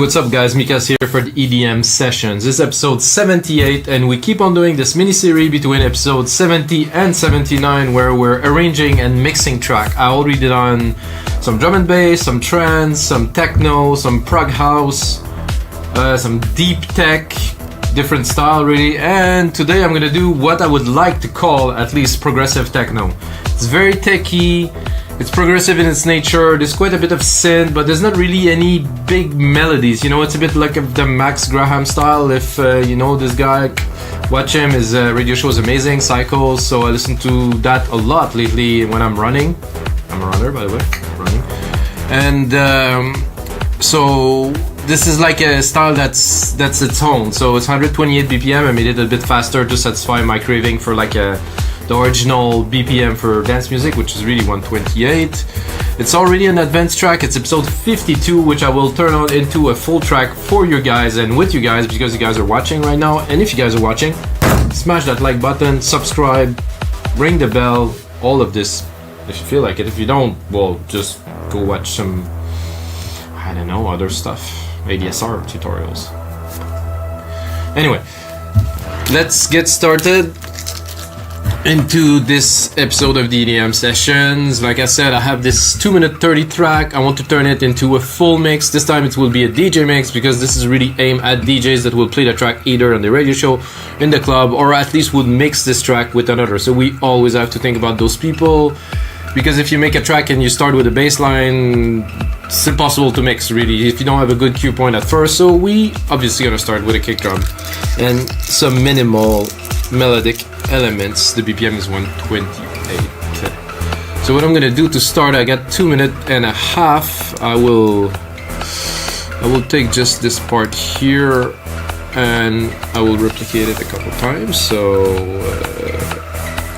what's up guys, Mikas here for the EDM Sessions. This is episode 78 and we keep on doing this mini-series between episode 70 and 79 where we're arranging and mixing track. I already did on some drum and bass, some trance, some techno, some prog house, some deep tech, different style really, and today I'm gonna do what I would like to call at least progressive techno. It's very techy. It's progressive in its nature, there's quite a bit of synth, but there's not really any big melodies, you know, it's a bit like the Max Graham style, if you know this guy, watch him, his radio show is amazing, Cycles, so I listen to that a lot lately when I'm running. I'm a runner, by the way, running. And so this is like a style that's its own, so it's 128 BPM, I made it a bit faster to satisfy my craving for like the original BPM for dance music, which is really 128. It's already an advanced track. It's episode 52, which I will turn on into a full track for you guys and with you guys because you guys are watching right now. And if you guys are watching, smash that like button, subscribe, ring the bell, all of this if you feel like it. If you don't, well, just go watch some, I don't know, other stuff, ADSR tutorials. Anyway, let's get started into this episode of the EDM Sessions. Like I said, I have this 2-minute 30 track. I want to turn it into a full mix. This time it will be a DJ mix because this is really aimed at DJs that will play the track either on the radio show, in the club, or at least would mix this track with another. So we always have to think about those people, because if you make a track and you start with a bass line, it's impossible to mix really if you don't have a good cue point at first. So we obviously gonna start with a kick drum and some minimal melodic elements. The BPM is 128. So what I'm gonna do to start, I got 2.5 minutes. I will take just this part here and I will replicate it a couple times. So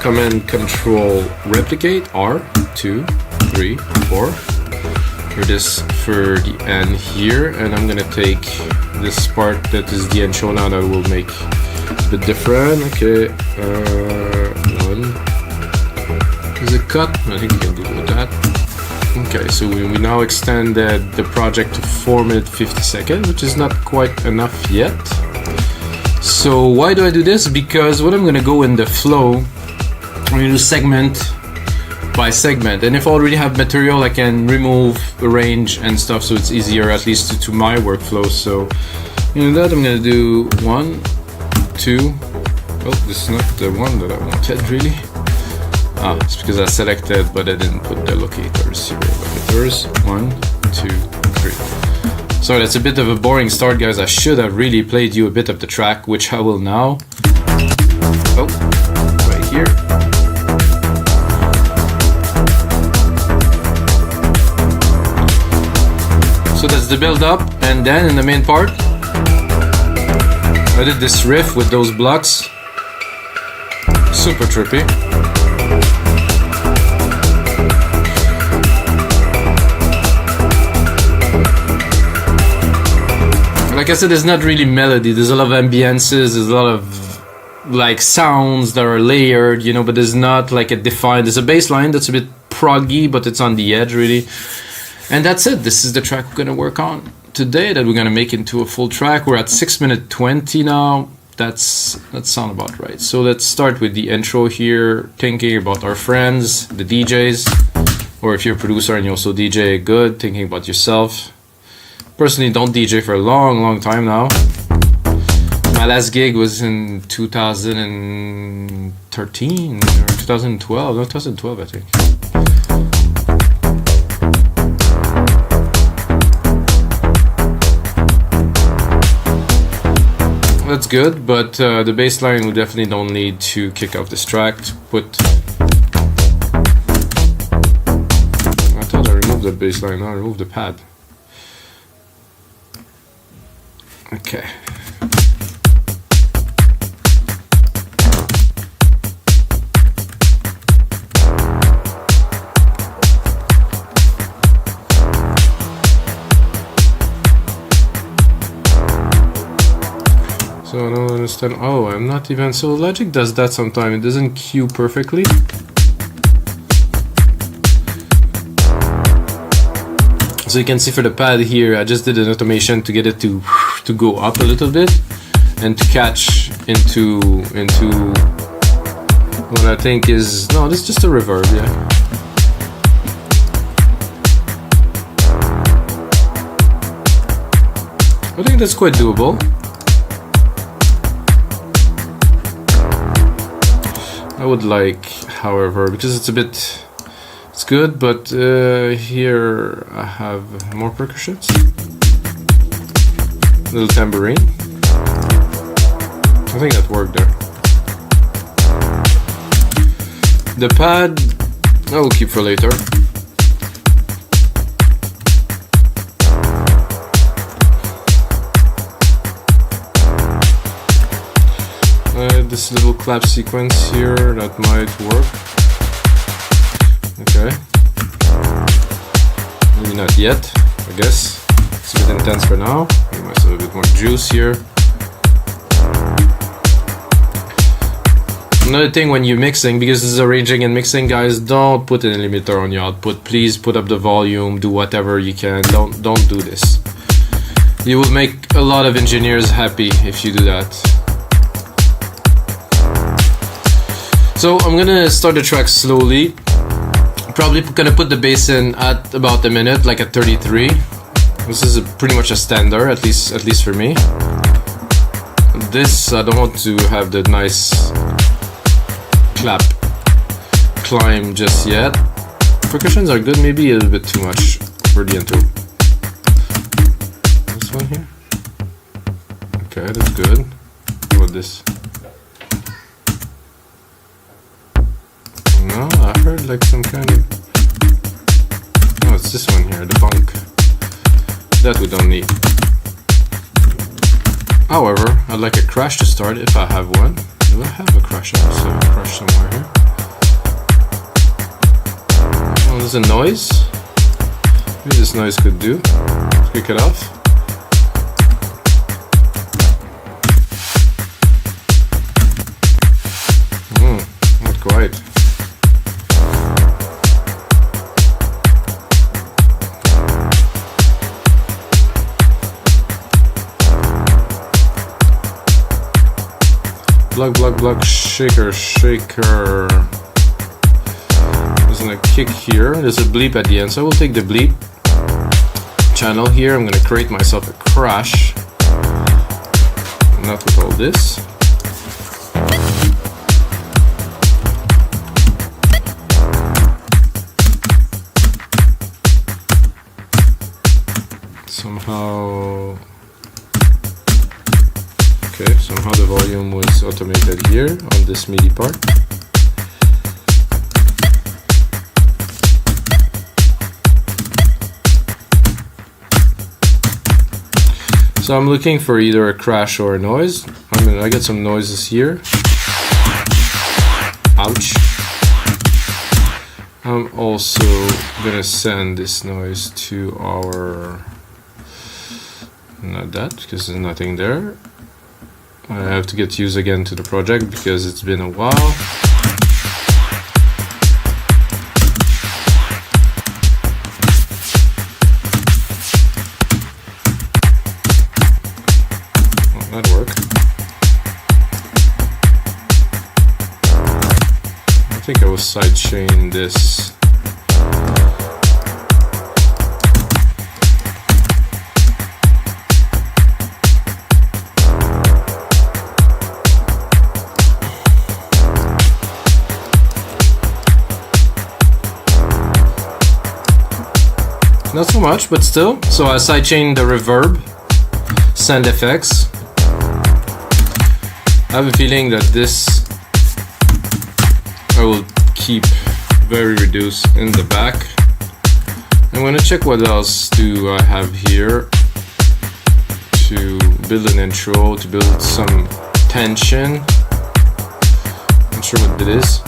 Command Control replicate R 2 3 4 for this for the end here, and I'm gonna take this part that is the intro now that will make a bit different. Okay, one is a cut. I think we can do with that. Okay, so we now extended the project to 4 minutes 50 seconds, which is not quite enough yet. So why do I do this? Because when I'm gonna go in the flow, I'm gonna do segment by segment, and if I already have material I can remove, arrange and stuff, so it's easier at least to my workflow. So you know that I'm gonna do 1 2. Oh, this is not the one that I wanted really. It's because I selected but I didn't put the locators, serial locators. 1 2 3. So that's a bit of a boring start guys. I should have really played you a bit of the track, which I will now. Oh, right here. So that's the build up, and then in the main part I did this riff with those blocks, super trippy. Like I said, there's not really melody, there's a lot of ambiances, there's a lot of like sounds that are layered, you know, but there's not like a defined, there's a bass line that's a bit proggy, but it's on the edge really. And that's it. This is the track we're gonna work on today, that we're gonna make into a full track. We're at 6 minutes 20 now. That sounds about right. So let's start with the intro here, thinking about our friends, the DJs, or if you're a producer and you also DJ, good, thinking about yourself. Personally, don't DJ for a long time now. My last gig was in 2013 or 2012. No, 2012 I think. That's good, but the bass line we definitely don't need to kick off this track. To put, I thought I removed the bass line, now I removed the pad. Okay. So I don't understand. Oh, I'm not even. So Logic does that sometimes. It doesn't cue perfectly. So you can see for the pad here, I just did an automation to get it to go up a little bit and to catch into what I think is, no, this is just a reverb, yeah. I think that's quite doable. I would like, however, because it's a bit, it's good, but here I have more percussions. Little tambourine. I think that worked there. The pad, I will keep for later. This little clap sequence here, that might work. Okay. Maybe not yet, I guess. It's a bit intense for now. Give myself a bit more juice here. Another thing when you're mixing, because this is arranging and mixing, guys, don't put an limiter on your output. Please put up the volume, do whatever you can. Don't do this. You will make a lot of engineers happy if you do that. So I'm gonna start the track slowly. Probably gonna put the bass in at about a minute, like at 33. This is pretty much a standard, at least for me. This I don't want to have the nice climb just yet. Percussions are good, maybe a little bit too much for the intro. This one here. Okay, that's good. What about this? No, I heard like some kind of... No, it's this one here, the bunk. That we don't need. However, I'd like a crash to start if I have one. Do I have a crash also? A crash somewhere here. Oh, there's a noise. Maybe this noise could do. Let's kick it off. Not quite. Block, shaker. There's a kick here. There's a bleep at the end, so I will take the bleep channel here. I'm gonna create myself a crash. Not with all this. Somehow the volume was automated here on this MIDI part. So I'm looking for either a crash or a noise. I get some noises here. Ouch. I'm also gonna send this noise to our... Not that, because there's nothing there. I have to get used again to the project because it's been a while. Oh, that worked. I think I will sidechain this. Not so much, but still. So I sidechain the reverb, send effects. I have a feeling that this I will keep very reduced in the back. I'm going to check what else do I have here to build an intro, to build some tension. Not sure what it is.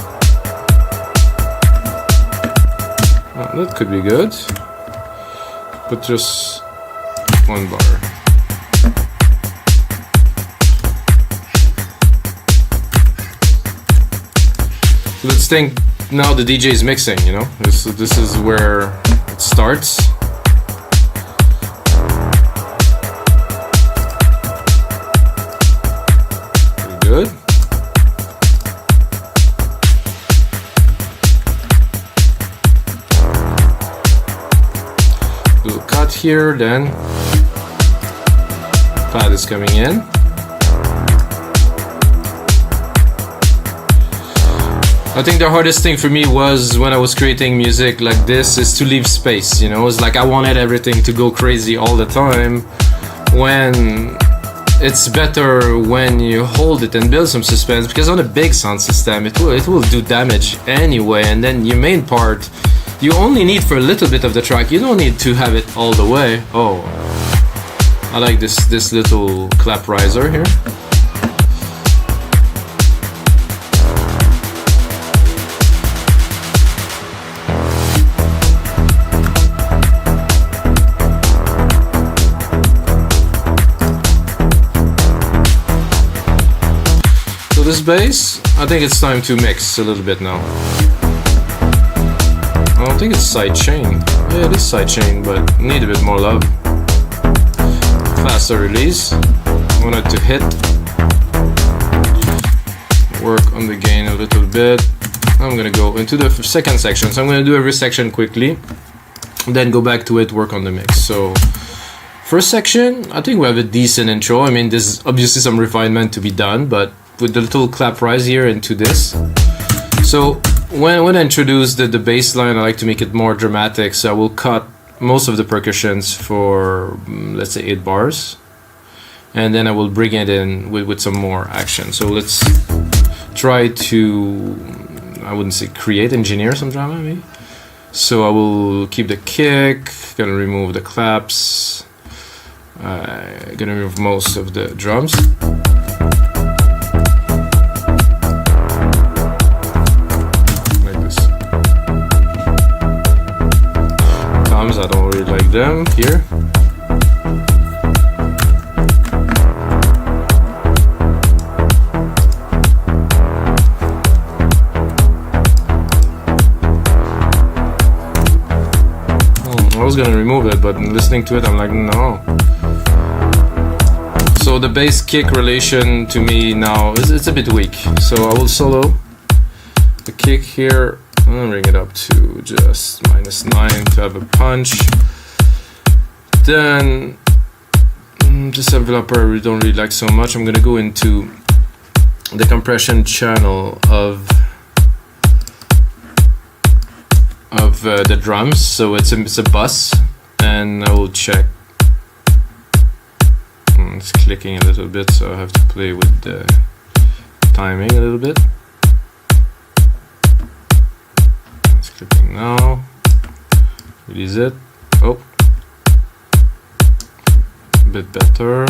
Oh, that could be good. But just one bar. Let's think now the DJ is mixing, you know? This is where it starts. good. Little cut here, then pad is coming in. I think the hardest thing for me was when I was creating music like this is to leave space, you know. It's like I wanted everything to go crazy all the time, when it's better when you hold it and build some suspense, because on a big sound system it will do damage anyway, and then your main part you only need for a little bit of the track, you don't need to have it all the way. Oh, I like this little clap riser here. This bass, I think it's time to mix a little bit now. I don't think it's sidechain. Yeah, it is sidechain, but need a bit more love. Faster release. Want it to hit. Work on the gain a little bit. I'm gonna go into the second section. So I'm gonna do every section quickly, then go back to it, work on the mix. So first section, I think we have a decent intro. I mean, there's obviously some refinement to be done, but with the little clap rise here into this. So when I introduce the bass line, I like to make it more dramatic, so I will cut most of the percussions for let's say 8 bars, and then I will bring it in with some more action. So let's try to, I wouldn't say create, engineer some drama maybe. So I will keep the kick, gonna remove the claps, gonna remove most of the drums. I don't really like them here. I was gonna remove it, but listening to it I'm like, no. So the bass kick relation to me now is it's a bit weak, so I will solo the kick here. I'm gonna bring it up to just -9 to have a punch. Then this enveloper I really don't really like so much. I'm gonna go into the compression channel of the drums. So it's a bus, and I will check. It's clicking a little bit, so I have to play with the timing a little bit. Clicking now, release it. Oh, a bit better.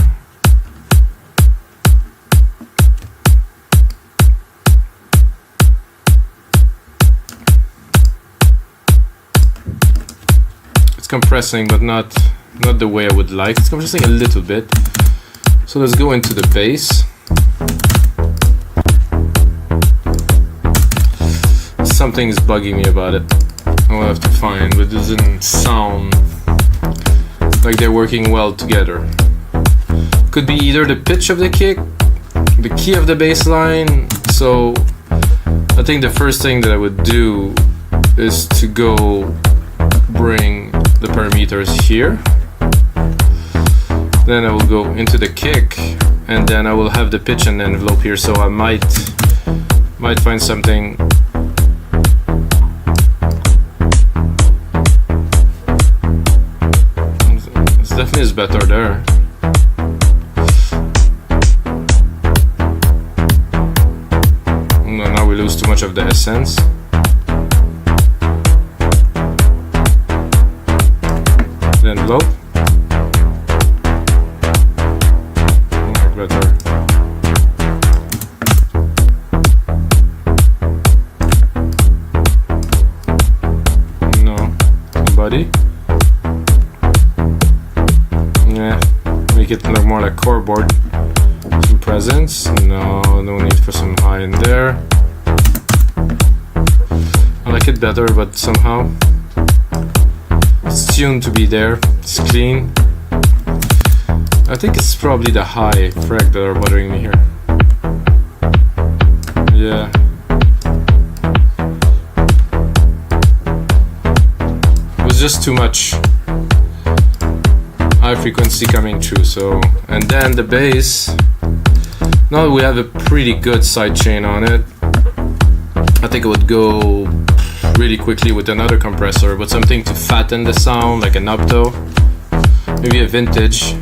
It's compressing, but not the way I would like. It's compressing a little bit. So let's go into the bass. Something is bugging me about it. I'll have to find, but it doesn't sound like they're working well together. Could be either the pitch of the kick, the key of the bass line. So I think the first thing that I would do is to go bring the parameters here. Then I will go into the kick, and then I will have the pitch and envelope here. So I might find something. Definitely is better there. No, now we lose too much of the essence. The envelope. Better. No, body. Yeah, make it look more like chordboard. Some presence. No need for some high in there. I like it better, but somehow it's tuned to be there. It's clean. I think it's probably the high frag that are bothering me here. Yeah. It was just too much high frequency coming through. So, and then the bass. Now we have a pretty good sidechain on it. I think it would go really quickly with another compressor, but something to fatten the sound, like an opto, maybe a vintage.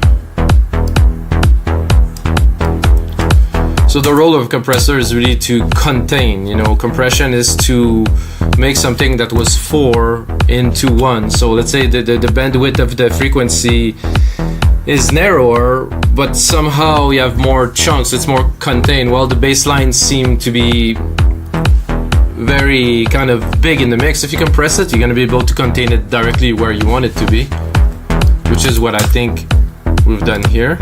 So the role of a compressor is really to contain, you know, compression is to make something that was 4 into 1. So let's say the bandwidth of the frequency is narrower, but somehow you have more chunks, it's more contained, while the bass lines seem to be very kind of big in the mix. If you compress it, you're going to be able to contain it directly where you want it to be, which is what I think we've done here.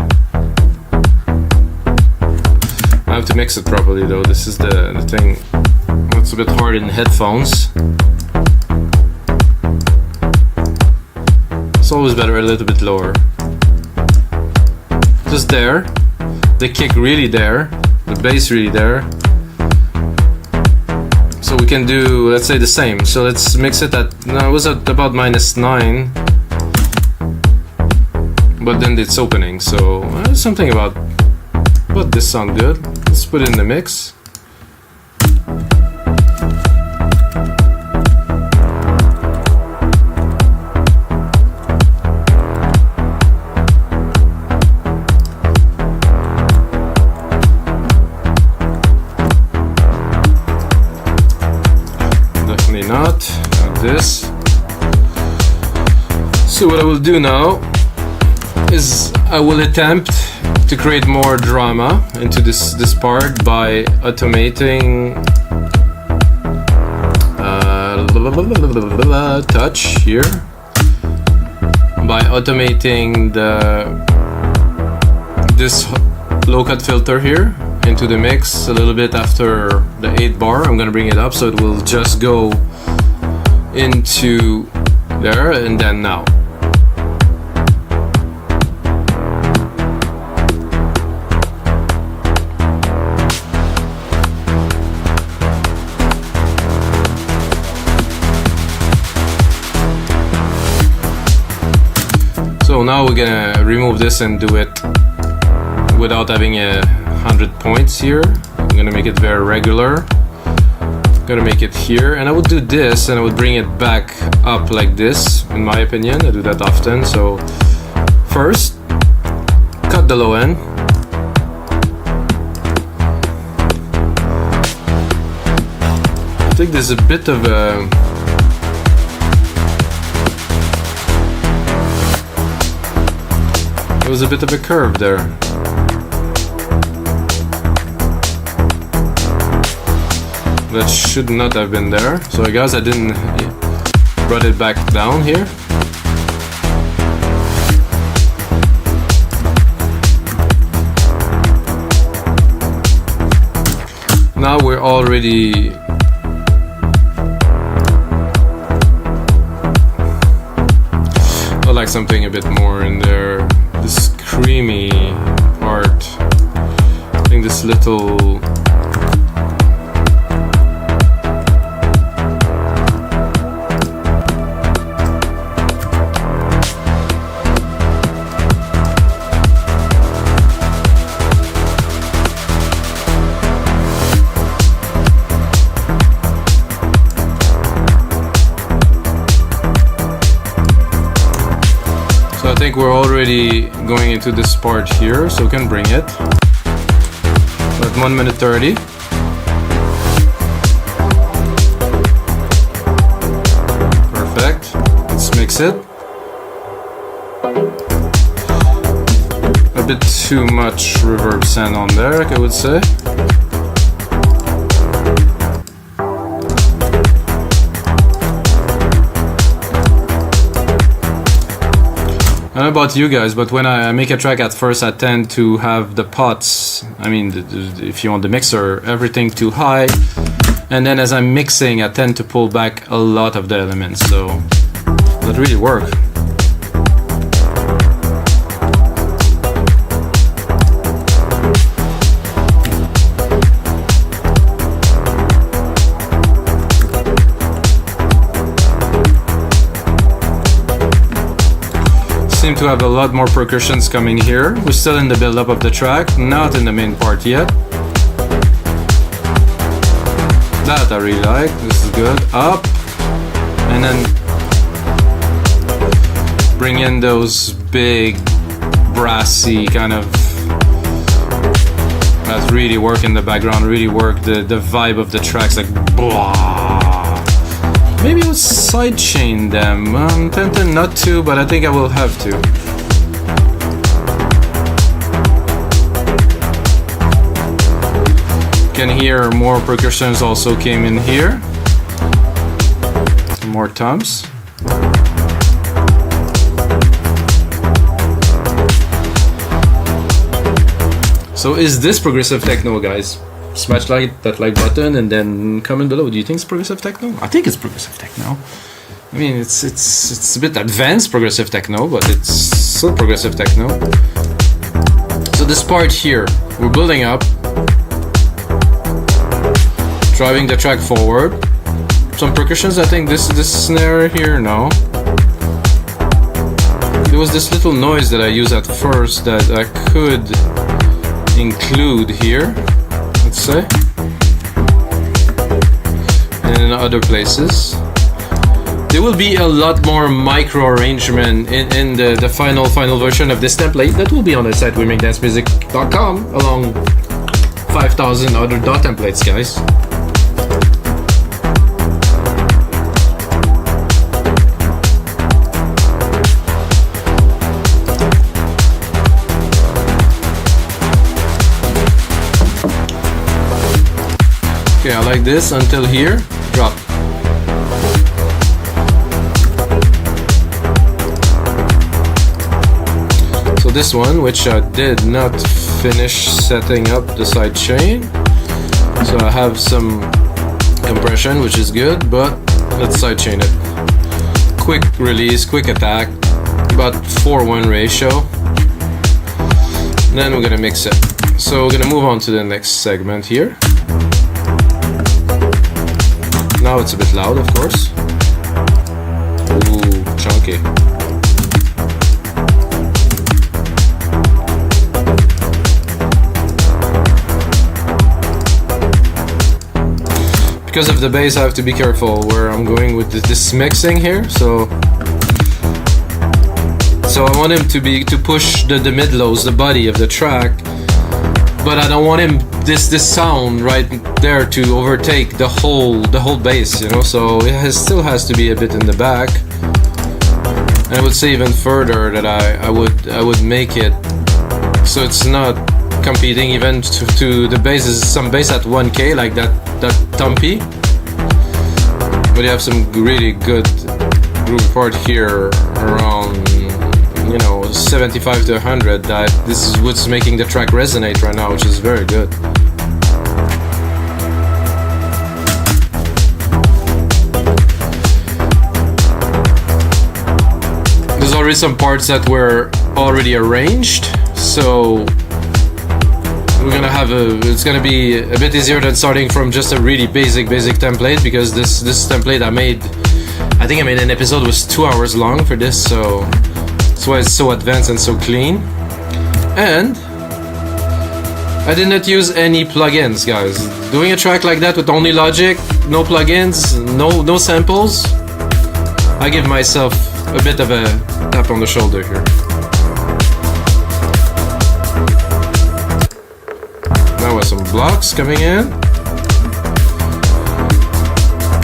I have to mix it properly though. This is the thing that's a bit hard in headphones. It's always better a little bit lower. Just there. The kick really there. The bass really there. So we can do, let's say, the same. So let's mix it at, no, it was at about -9. But then it's opening, so something about this sound good. Let's put it in the mix. Definitely not this. So what I will do now is I will attempt to create more drama into this part by automating touch here, by automating this low cut filter here into the mix a little bit after the 8 bar. I'm gonna bring it up so it will just go into there and then now. So now we're gonna remove this and do it without having 100 points here. I'm gonna make it very regular. I'm gonna make it here, and I would do this and I would bring it back up like this, in my opinion. I do that often. So first, cut the low end. I think there's a bit of a was a bit of a curve there. That should not have been there. So I guess I didn't brought it back down here. Now we're already I like something a bit more in there. This creamy part. I think this little I think we're already going into this part here, so we can bring it at 1 minute 30. Perfect. Let's mix it. A bit too much reverb sand on there, I would say. I don't know about you guys, but when I make a track at first, I tend to have the pots, I mean, if you want the mixer, everything too high. And then as I'm mixing, I tend to pull back a lot of the elements, so that really work. to have a lot more percussions coming here. We're still in the build-up of the track, not in the main part yet. That I really like. This is good. Up, and then bring in those big brassy kind of that really work in the background, really work the vibe of the tracks, like blah. Maybe I'll sidechain them. I'm tempted not to, but I think I will have to. Can hear more percussions also came in here. More toms. So is this progressive techno, guys? Smash that like button and then comment below. Do you think it's progressive techno? I think it's progressive techno. I mean, it's a bit advanced progressive techno, but it's still progressive techno. So this part here, we're building up, driving the track forward. Some percussions. I think this snare here. No. There was this little noise that I used at first that I could include here, let's say, and in other places. There will be a lot more micro arrangement in the final version of this template that will be on the site wemakdancemusic.com along 5,000 other dot templates, guys. Okay, I like this until here. Drop. So this one, which I did not finish setting up the side chain. So I have some compression, which is good, but let's side chain it. Quick release, quick attack, about 4:1 ratio. And then we're gonna mix it. So we're gonna move on to the next segment here. Now it's a bit loud, of course. Ooh, chunky. Because of the bass, I have to be careful where I'm going with this mixing here. So I want him to push the mid-lows, the body of the track, but I don't want him this sound right there to overtake the whole bass, you know. So it still has to be a bit in the back. And I would say even further that I would make it so it's not competing even to the bass. Is some bass at 1K like that thumpy, but you have some really good groove part here around, you know, 75 to 100. That this is what's making the track resonate right now, which is very good. There's already some parts that were already arranged, so we're gonna have it's gonna be a bit easier than starting from just a really basic template, because this template I think I made an episode was 2 hours long for this, so that's why it's so advanced and so clean. And I did not use any plugins, guys. Doing a track like that with only Logic, no plugins, no samples, I give myself a bit of a tap on the shoulder here. Now with some blocks coming in,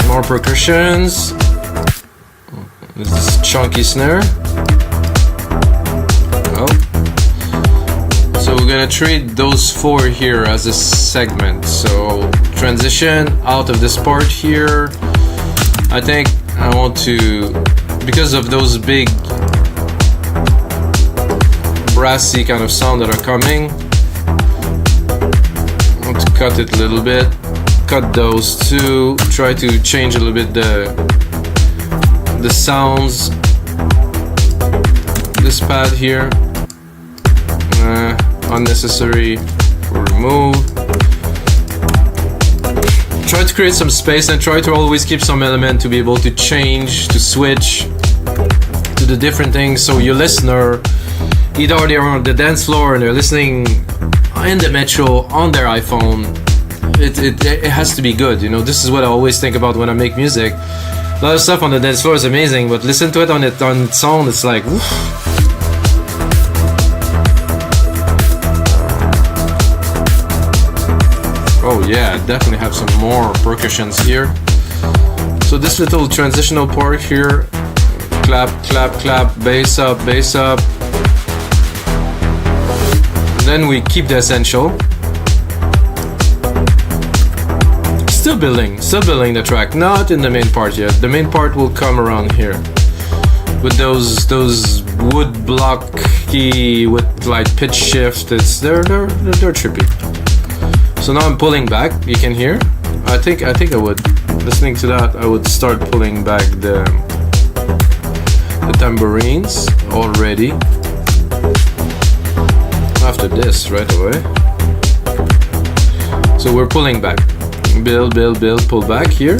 more percussions. This is chunky snare. So we're gonna treat those four here as a segment. So transition out of this part here. I think I want to, because of those big brassy kind of sound that are coming, I want to cut it a little bit. Cut those two. Try to change a little bit the sounds. This pad here. Unnecessary, remove. Try to create some space and try to always keep some element to be able to change, to switch, to the different things, so your listener, either they're on the dance floor and they're listening in the metro on their iPhone, it has to be good, you know. This is what I always think about when I make music. A lot of stuff on the dance floor is amazing, but listen to it on its own, it's like, woof. Oh yeah, definitely have some more percussions here. So this little transitional part here, clap, clap, clap, bass up, bass up. And then we keep the essential. Still building the track, not in the main part yet. The main part will come around here with those wood blocky with like pitch shift. They're trippy. So now I'm pulling back. You can hear. I think I would, listening to that, I would start pulling back the tambourines already. After this, right away. So we're pulling back. Build, pull back here.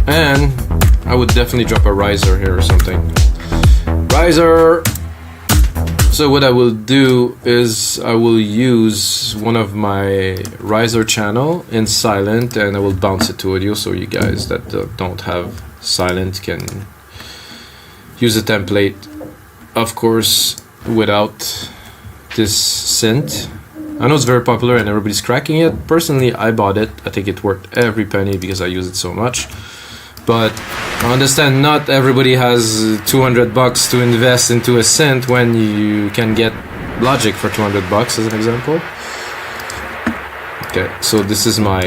And I would definitely drop a riser here or something. Riser. So what I will do is I will use one of my riser channel in silent, and I will bounce it to audio, so you guys that don't have silent can use a template, of course, without this synth. I know it's very popular and everybody's cracking it. Personally, I bought it. I think it worked every penny because I use it so much. But I understand not everybody has $200 to invest into a synth when you can get Logic for $200 as an example. Okay, so this is my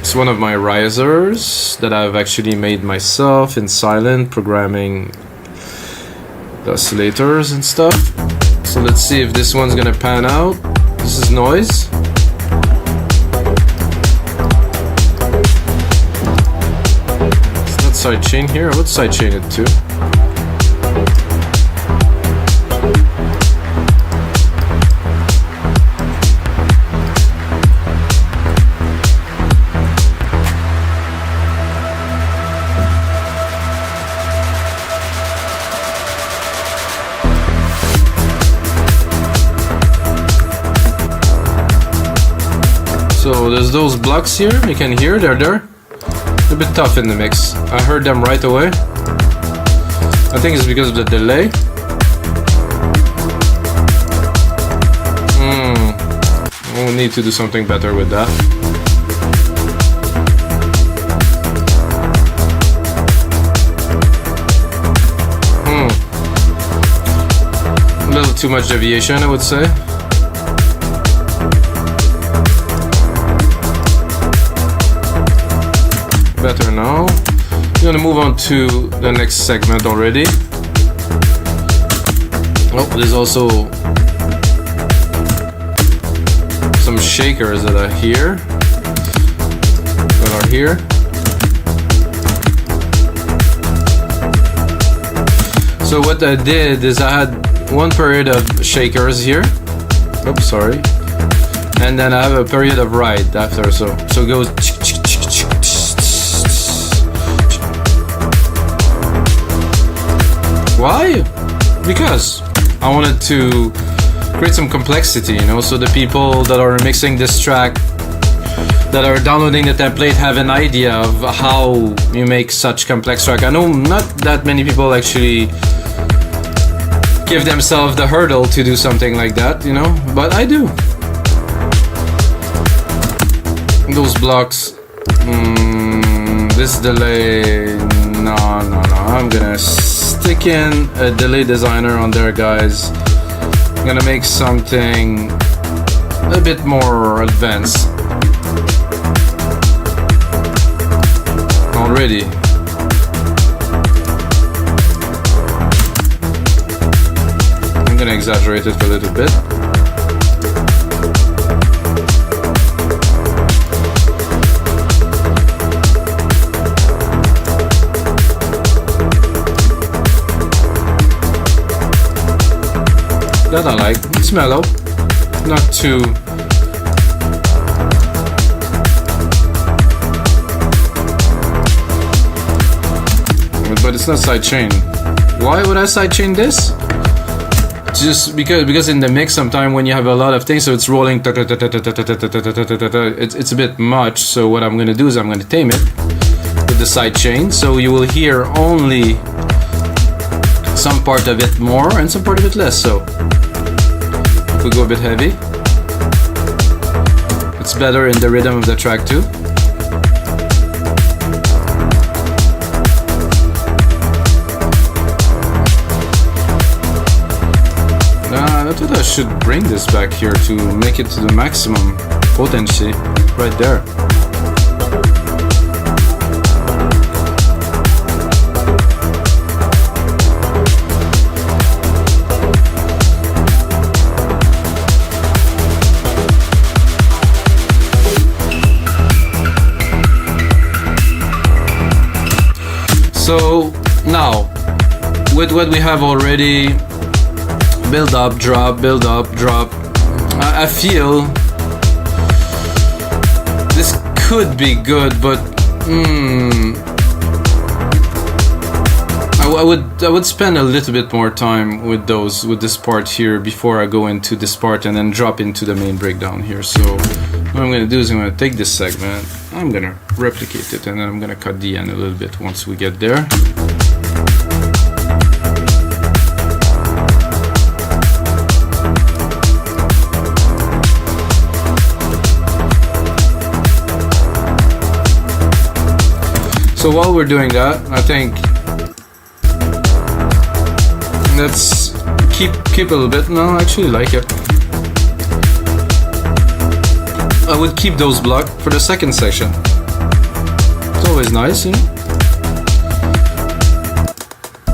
it's one of my risers that I've actually made myself in silent, programming the oscillators and stuff. So let's see if this one's gonna pan out. This is noise. It's not sidechain here. I would sidechain it too. So there's those blocks here, you can hear they're there. A bit tough in the mix. I heard them right away. I think it's because of the delay. We'll need to do something better with that. A little too much deviation, I would say. Better now. I'm gonna move on to the next segment already. Oh, there's also some shakers that are here. So what I did is I had one period of shakers here. Oops, sorry. And then I have a period of ride after. So it goes. Why? Because I wanted to create some complexity, you know, so the people that are mixing this track, that are downloading the template, have an idea of how you make such complex track. I know not that many people actually give themselves the hurdle to do something like that, you know, but I do. Those blocks, this delay, no, I'm gonna stick in a delay designer on there, guys. I'm gonna make something a bit more advanced already. I'm gonna exaggerate it a little bit. That I like. It's mellow, not too but it's not sidechain. Why would I sidechain this? Just because in the mix sometimes when you have a lot of things, so it's rolling, it's a bit much. So what I'm gonna do is I'm gonna tame it with the sidechain, so you will hear only some part of it more and some part of it less. So if we go a bit heavy, it's better in the rhythm of the track too. I thought I should bring this back here to make it to the maximum potency right there. So now, with what we have already, build up, drop, build up, drop, I feel this could be good, but I would spend a little bit more time with this part here before I go into this part and then drop into the main breakdown here. So what I'm gonna do is I'm gonna take this segment, I'm gonna replicate it, and then I'm gonna cut the end a little bit once we get there. So while we're doing that, I think let's keep a little bit. No, I actually like it. I would keep those blocked for the second section. It's always nice, you know.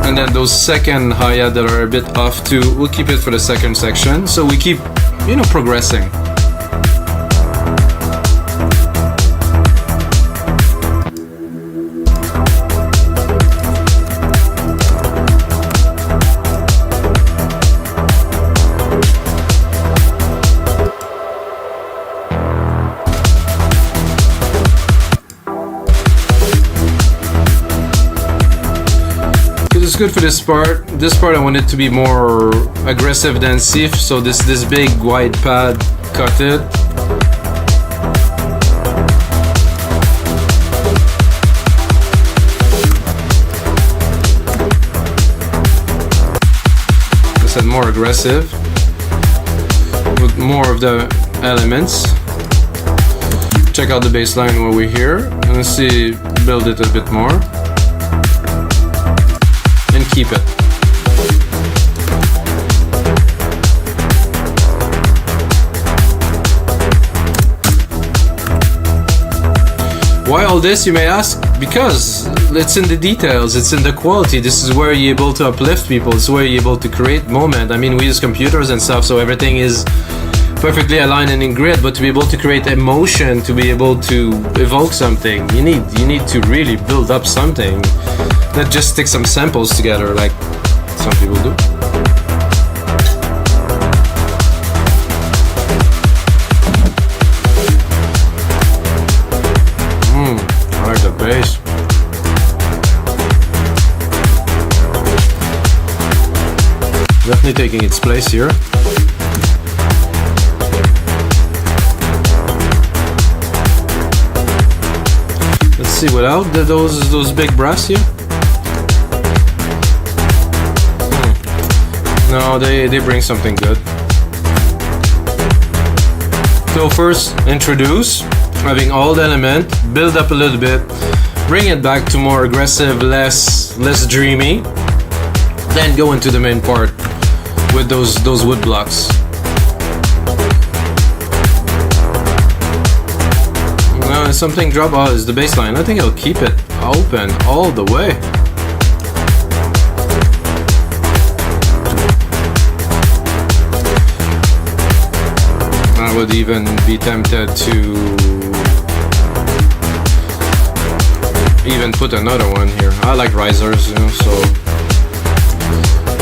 And then those second hi-hat that are a bit off too, we'll keep it for the second section. So we keep, you know, progressing. It's good for this part. This part I want it to be more aggressive than Sif, so this big wide pad, cut it. I said more aggressive with more of the elements. Check out the bass line while we're here, and let's see, build it a bit more. And keep it. Why all this, you may ask? Because it's in the details, it's in the quality. This is where you're able to uplift people, it's where you're able to create moment. I mean, we use computers and stuff, so everything is perfectly aligned and in grid, but to be able to create emotion, to be able to evoke something, you need to really build up something. Not just stick some samples together like some people do. I like the bass. Definitely taking its place here. Let's see without those big brass here. No, they bring something good. So first, introduce, having all the element, build up a little bit, bring it back to more aggressive, less dreamy, then go into the main part with those wood blocks. Something drop out is the bass line. I think I'll keep it open all the way. I would even be tempted to even put another one here. I like risers, you know, so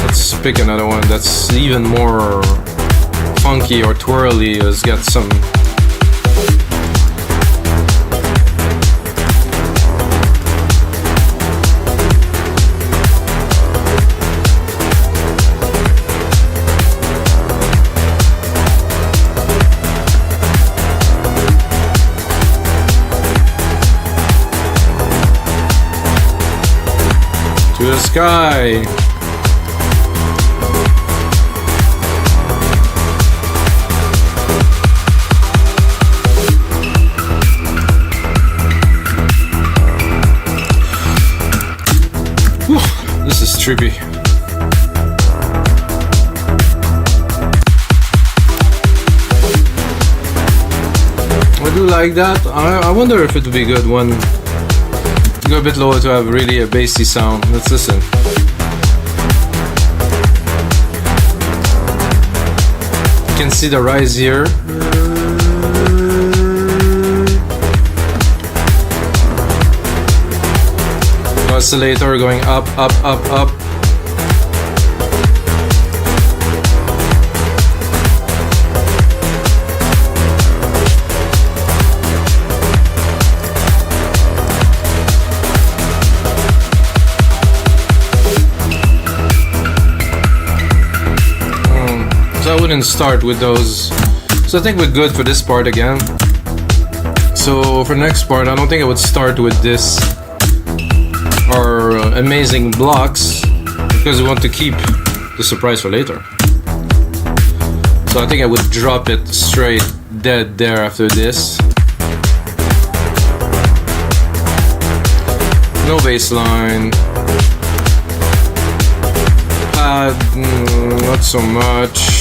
let's pick another one that's even more funky or twirly. It's got some sky. Whew, this is trippy. I do like that. I wonder if it would be good when go a bit lower to have really a bassy sound. Let's listen. You can see the rise here. Oscillator going up, up, up, up. I wouldn't start with those, so I think we're good for this part again. So for next part, I don't think I would start with this or amazing blocks because we want to keep the surprise for later. So I think I would drop it straight dead there after this. No bass line. Pad, not so much.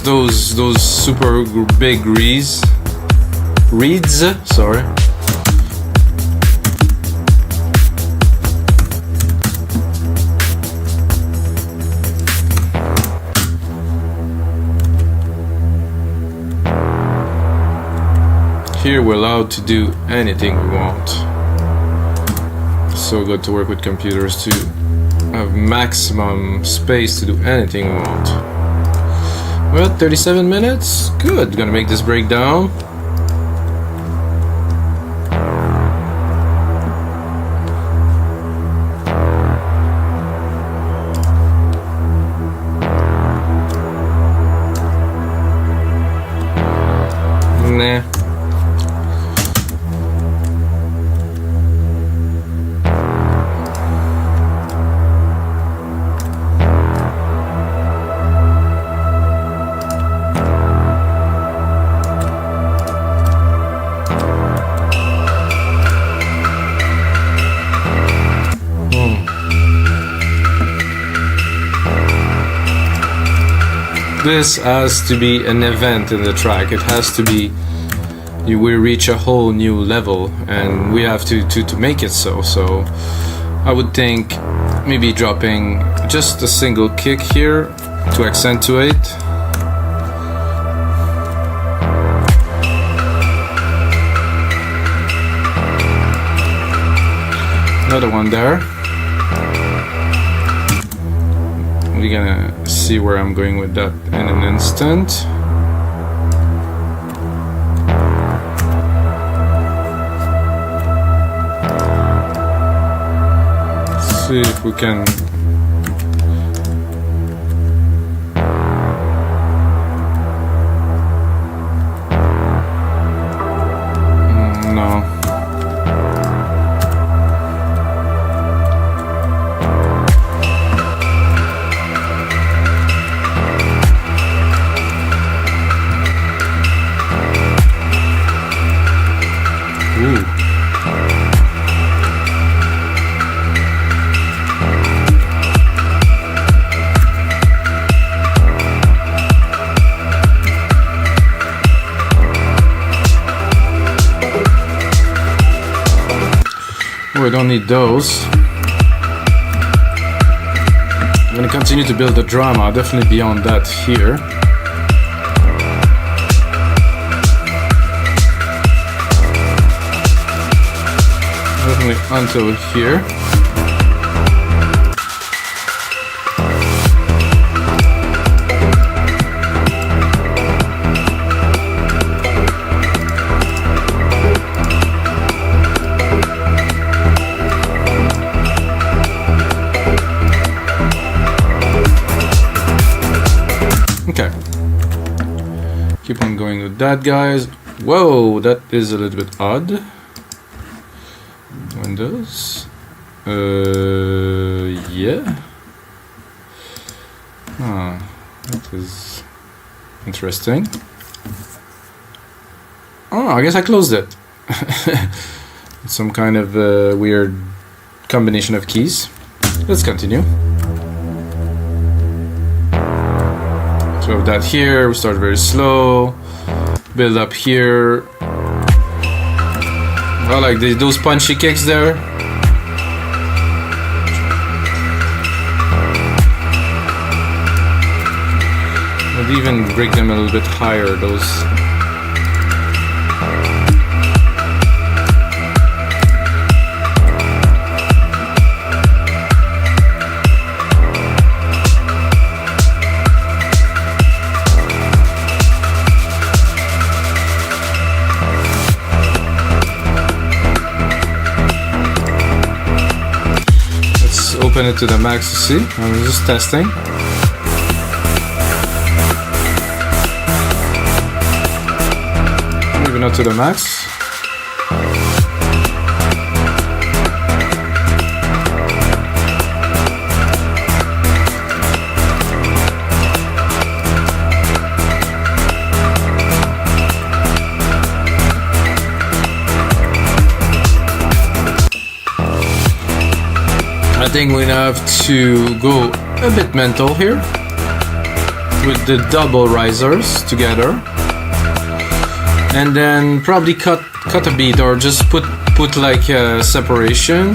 Those super big reeds, sorry. Here we're allowed to do anything we want. So good to work with computers to have maximum space to do anything we want. Well, 37 minutes. Good. Gonna make this breakdown. Nah. This has to be an event in the track. It has to be, we reach a whole new level and we have to make it so. So I would think maybe dropping just a single kick here to accentuate. Another one there. We're gonna see where I'm going with that in an instant. See if we can no. We don't need those. I'm gonna continue to build the drama, definitely beyond that here. Definitely until here. Okay. Keep on going with that, guys. Whoa, that is a little bit odd. Windows. Yeah. Ah, that is interesting. Oh, I guess I closed it. Some kind of weird combination of keys. Let's continue. So we have that here. We start very slow. Build up here. I like those punchy kicks there. I'd even break them a little bit higher, those. Let's open it to the max to see. I'm just testing. Not to the max. I think we have to go a bit mental here with the double risers together. And then probably cut a beat or just put like a separation.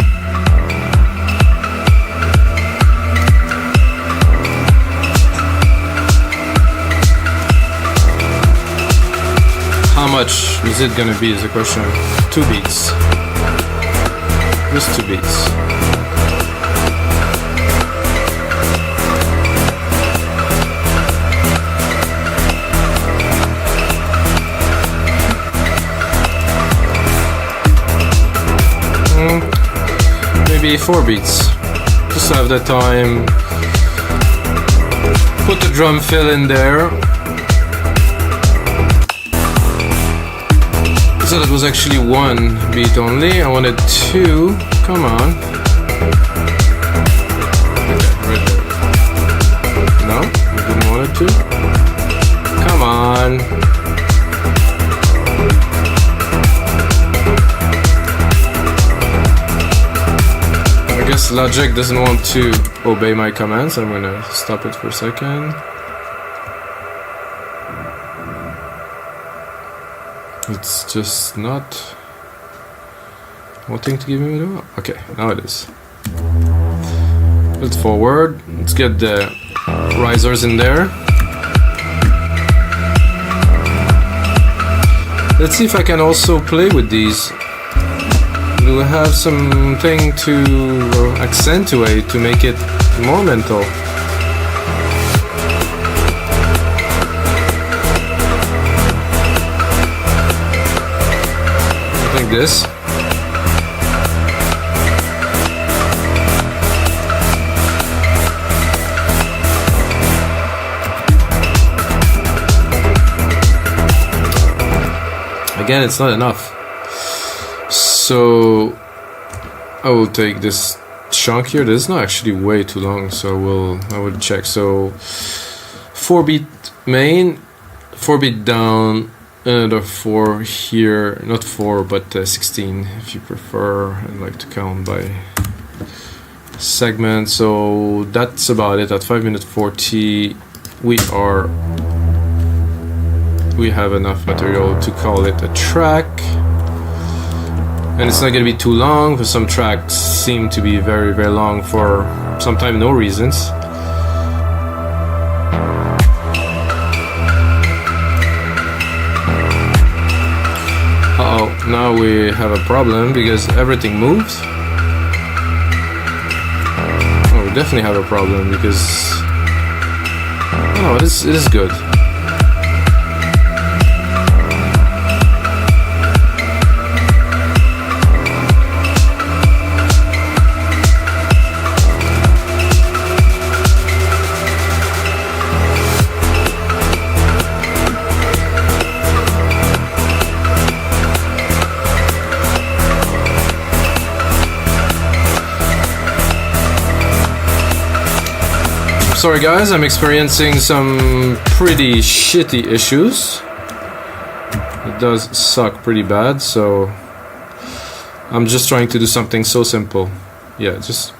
How much is it gonna be is the question. 2 beats. Just 2 beats. Maybe 4 beats, just to have the time. Put the drum fill in there. So that was actually 1 beat only. I wanted 2. Come on. Right there. No, I didn't want it to. Come on. I guess Logic doesn't want to obey my commands. I'm gonna stop it for a second. It's just not wanting to give me the... Okay, now it is. Let's forward. Let's get the risers in there. Let's see if I can also play with these. Do we have something to accentuate to make it more mental? I think this. Again, it's not enough. So I will take this chunk here. This is not actually way too long, so I will check. So 4 beat main, 4 beat down, another 4 here. Not 4, but 16 if you prefer. I like to count by segment. So that's about it. At 5 minutes 40, we have enough material to call it a track. And it's not going to be too long, because some tracks seem to be very, very long for sometimes no reasons. Uh-oh, now we have a problem because everything moves. Oh, we definitely have a problem because... Oh, it is good. Sorry guys, I'm experiencing some pretty shitty issues. It does suck pretty bad, so I'm just trying to do something so simple. Yeah, just...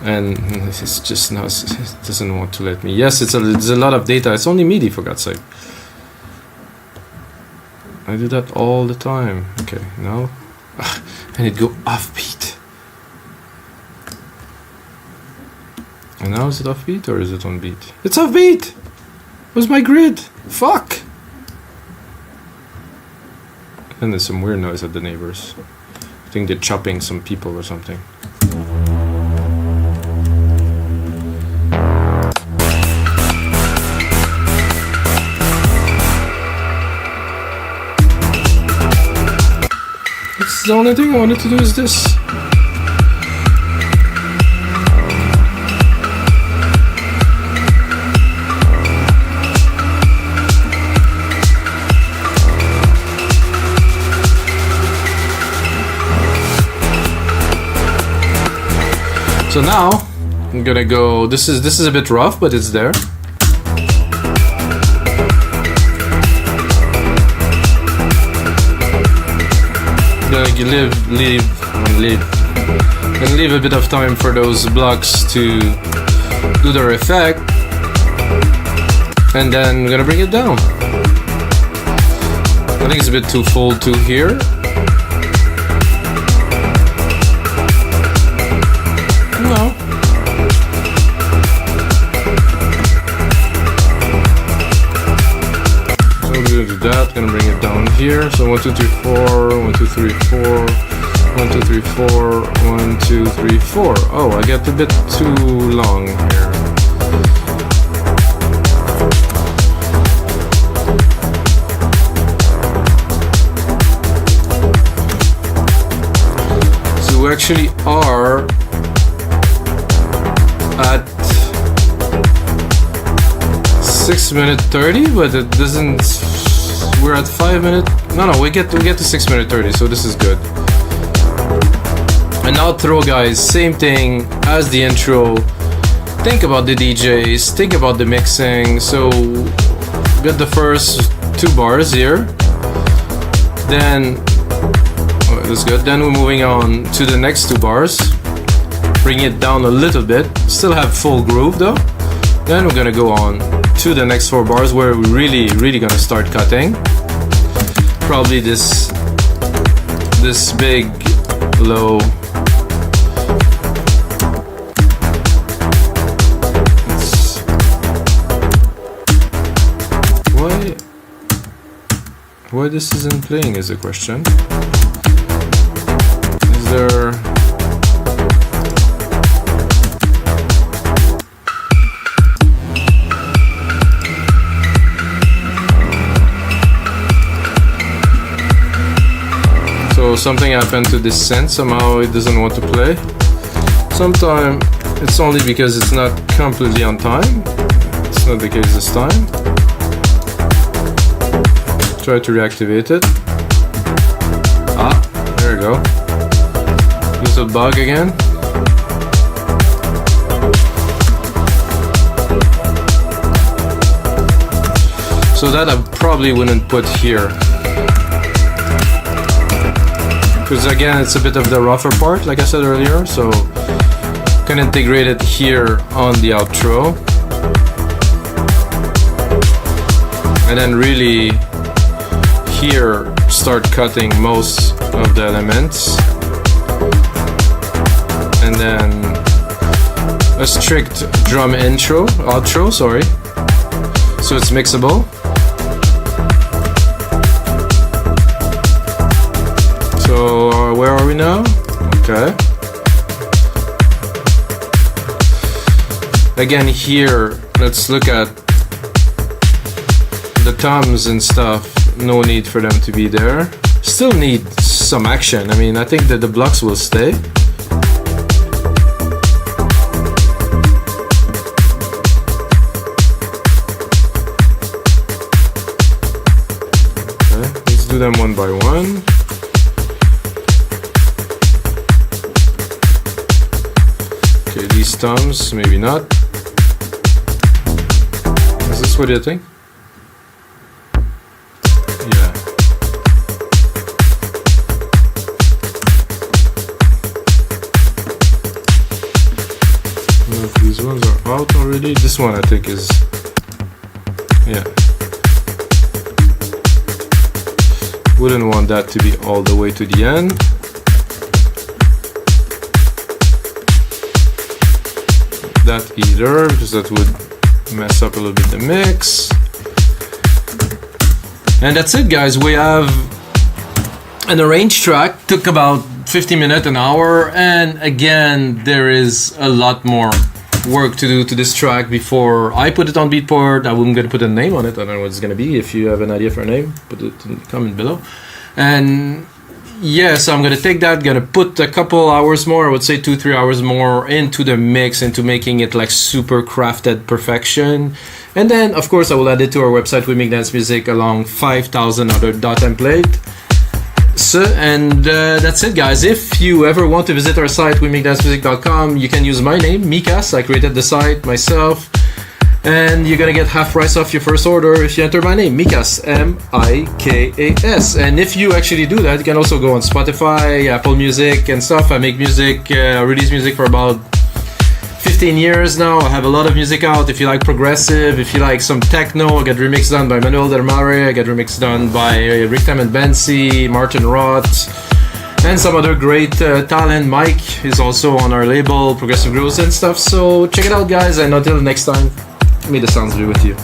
And it's just not, it doesn't want to let me. Yes, it's a lot of data. It's only MIDI, for God's sake. I do that all the time. Okay, now... And it go offbeat. And now is it offbeat or is it on beat? It's offbeat! Where's my grid? Fuck! And there's some weird noise at the neighbors. I think they're chopping some people or something. It's the only thing I wanted to do is this. So now I'm gonna go. This is a bit rough, but it's there. Gonna leave a bit of time for those blocks to do their effect, and then I'm gonna bring it down. I think it's a bit too full to here. No. So we're gonna do that, gonna bring it down here. So 1, 2, 3, 4, 1, 2, 3, 4, 1, 2, 3, 4, 1, 2, 3, 4. Oh, I get a bit too long here. So we actually are at 6 minutes 30, but it doesn't. We're at 5 minutes. No, we get to 6 minutes 30, so this is good. And outro, guys, same thing as the intro. Think about the DJs, think about the mixing. So get the first 2 bars here. Then that's good. Then we're moving on to the next 2 bars. Bring it down a little bit. Still have full groove though. Then we're gonna go on to the next 4 bars where we're really gonna start cutting. Probably this big low. Why this isn't playing is a question. Is there... So something happened to this synth, somehow it doesn't want to play. Sometimes it's only because it's not completely on time. It's not the case this time. Try to reactivate it. Ah, there we go. Little bug again. So that I probably wouldn't put here. Because again, it's a bit of the rougher part, like I said earlier, so can integrate it here on the outro. And then really here start cutting most of the elements. And then a strict drum outro, sorry. So it's mixable. So where are we now? Okay. Again here, let's look at the toms and stuff. No need for them to be there. Still need some action. I mean, I think that the blocks will stay. Okay, let's do them one by one. Okay, these toms, maybe not. What do you think? Yeah. These ones are out already. This one I think is, yeah. Wouldn't want that to be all the way to the end. That either, because that would mess up a little bit the mix. And that's it, guys. We have an arranged track. Took about 50 minutes, an hour, and again, there is a lot more work to do to this track before I put it on Beatport. I'm gonna put a name on it. I don't know what it's gonna be. If you have an idea for a name, put it in the comment below. And yeah, so I'm gonna take that, gonna put a couple hours more, I would say 2-3 hours more into the mix, into making it like super crafted perfection. And then of course I will add it to our website, We Make Dance Music, along 5,000 other .template. So, and that's it, guys. If you ever want to visit our site, wemakedancemusic.com, you can use my name, Mikas. I created the site myself. And you're gonna get half price off your first order if you enter my name, Mikas, M-I-K-A-S. And if you actually do that, you can also go on Spotify, Apple Music and stuff. I make music, I release music for about 15 years now. I have a lot of music out. If you like progressive, if you like some techno, I get remix done by Manuel Del Mare, I get remix done by Ricktam and Bensi, Martin Roth, and some other great talent. Mike is also on our label, Progressive Grooves and stuff. So check it out, guys, and until next time, may the sounds be with you.